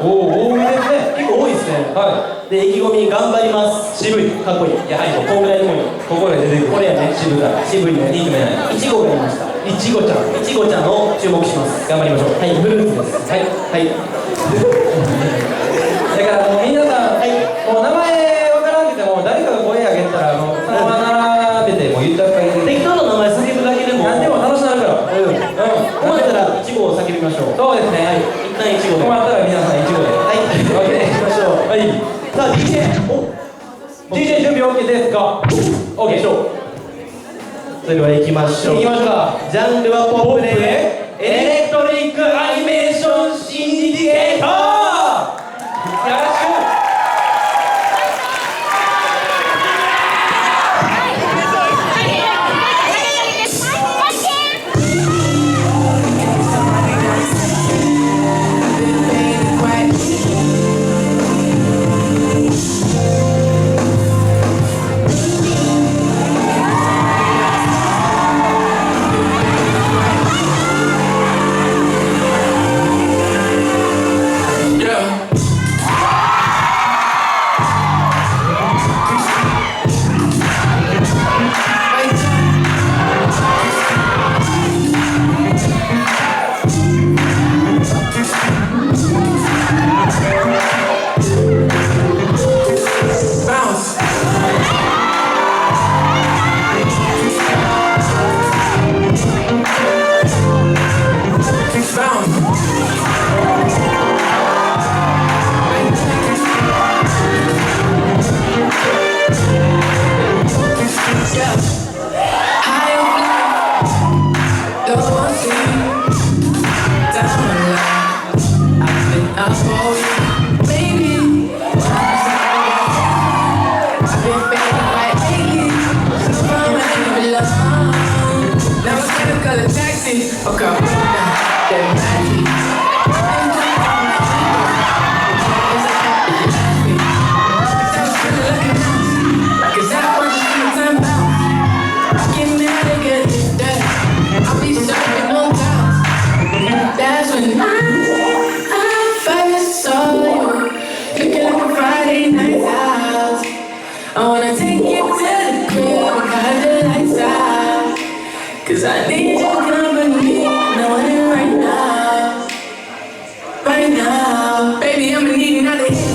おお、多めですね。結構多いですね。はで、意気込み頑張ります。渋い。かっこいい。やはりこんぐらいのもんよ。い。ここで出てくる。これやね、渋が。渋いね。いい組ね。いちごがいました。いちごちゃん。いちごちゃんを注目します。頑張りましょう。はい、フルーツです。はい。はい。だからもう皆さん、はい。もう名前わからんくても誰かが声上げたらもうそのまま並べてもう言っちゃっただけで適当な名前叫ぶだけでも。何でも楽しくなるから。困ったらいちごを叫びましょう。そうですね。はい。一旦いちごで。困ったら皆さんいちごで。はい。オッケー。行きましょう。はい。さあ、DJ。DJ 準備 OK ですか？ OK。それでは行きましょう。行きましょうか。ジャンルはポップでエレクトリックアニメーションシンディケート。よろしく。Cause I need your company, knowing it right now, baby, I'ma need another hit.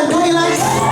Thailand